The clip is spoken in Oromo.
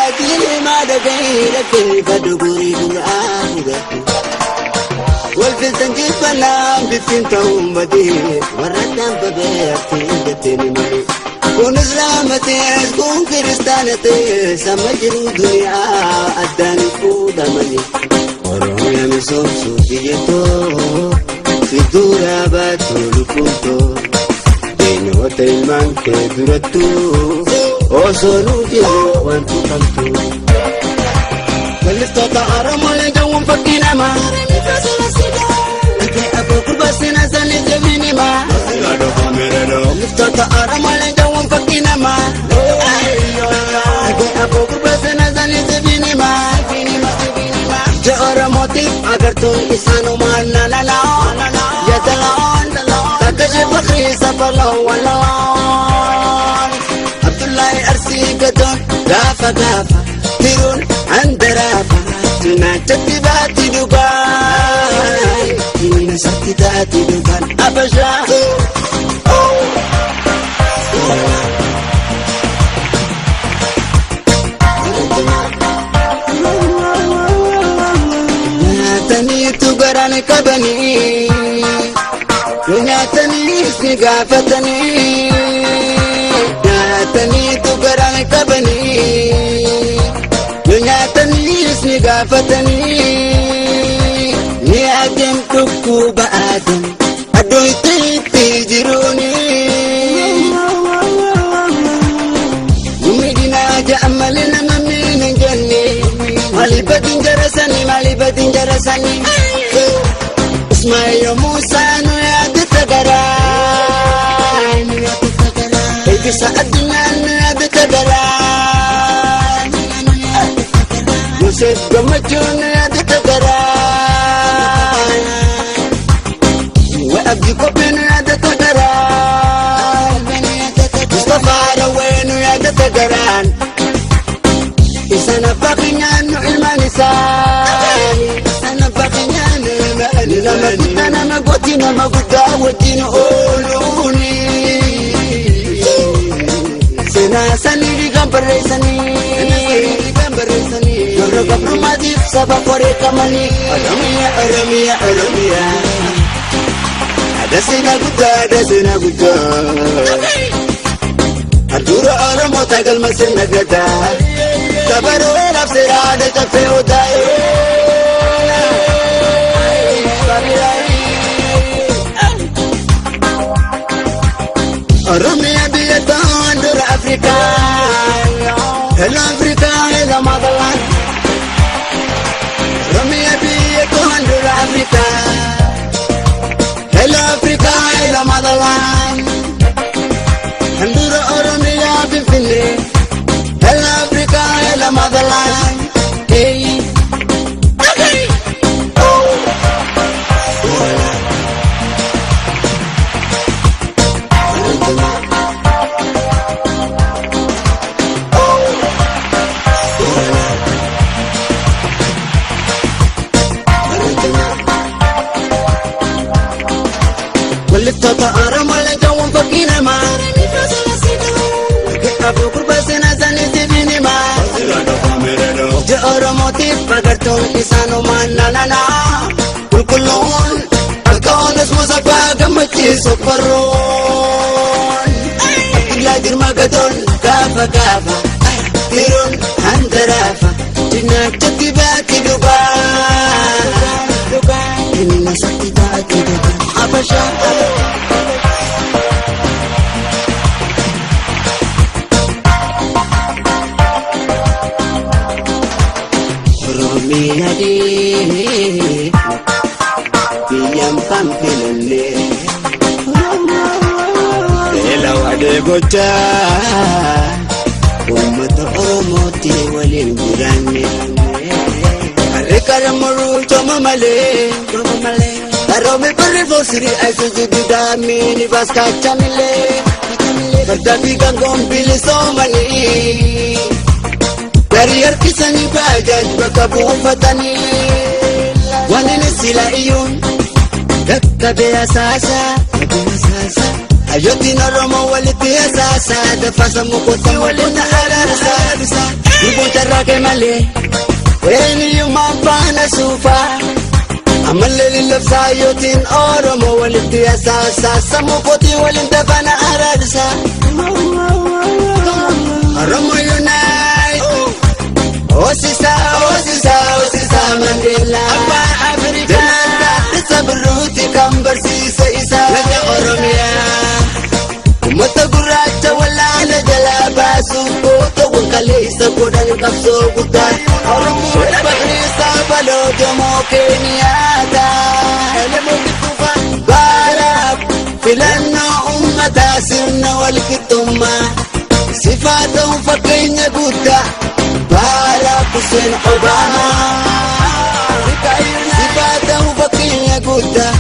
Akili madagay rakay kaduguri duraga. Walfisan jibalam bitin taumbadi waratam babe atin mali. Kun Islamates kun Kristanates sama jiru dunia adani kudamani. Orang yang sosok itu figura batul punto. Dino teman keduratu. Osonu jiru wantu kantu. Kalista ta'ara mole jawam fakina ma. Ake aku kurbasina zali jamini ma. Kalista ta'ara mole jawam fakina ma. Ake aku kurbasina zali jamini ma. Jara motif agar tu isanu mana la ya talon takje bakri safalau walon Abdullah arsi gadon gafa tirun andarafa tuna chatibati dubai ini sakitati dubai abasha Tugaran kabani nyatani isni gafatani nyatani tugaran kabani nyatani isni gafatani ni adem tukku ba adem adoy titi jiruni umidina ja'amalina mamina janni malibatin jarasani Ismail Musa no ya detagaran Baby saat dengan ya detagaran Yusuf Gamajun ya detagaran Wa abdi kopin ya detagaran Mustafa Rawen ya detagaran Isana pakingan no ilmanisan Isana pakingan no ilmanisan Nama magwati na magudawati no oluni Sinasani rigambaresani Yoro kaprumatif sabakore kamani Aramia Ada sinaguda Adura aramo tagal masin nagada Kabaro nafsira de tafeu dai Arumia biyata andura Afrika Hello Afrika hello motherland Arumia biyata andura Afrika Hello Afrika hello motherland Andura Arumia bifile Hello Africa, hello motherland. Hey, okay. Oh, Walita aramale jawam fakina ma. Aku kurbasena zani zibini ma. Jara motif agar tu isanu mana nana. Kulkulun akaonas musapa gamati soparon. Lagir magadon gafa tirun handarafa. Tina chatiba Dubai. Ini nasakita Dubai. Abasha. Romiyadi Biyam pampilale Elaw ade gocha Ummata Oromoti walin gurane Arikaramuru tomamale Arome parre fosiri aisuji dudami ni baska chamile Berdabi gangom bili somani Barrier kisani bajaj bakabu fatani Wanene sila iyun Dakkabe asasa Ayotiin Oromoo walitti asaasaa Dafaasa mukoota walitti araarsaa Gurboota raaqee malee eenyummaan faana suufaa Ammallee lillabsaa ayotiin Oromoo walitti asaasaa Sammuu kootii waliin dafana araarsaa Oromoo unite Osisaa Mandela Abbaa Afrikaa Isa birruuti kan barsiisa isaa Laga Oromiyaa Ummata gurraacha walaana jalaa baasuu Goota wankalee isa godhan qabsoo guddaa Oromoo Bakriisaa Baloo Jomoo Keeniyaata Elemoo Kituufa Baaraaf filannoo ummataa sirna walqixxummaa Sifaa ta'uun fakkeenya guddaa Baaraaf Hussein Obaamaa Sifaa ta'uun fakkeenya guddaa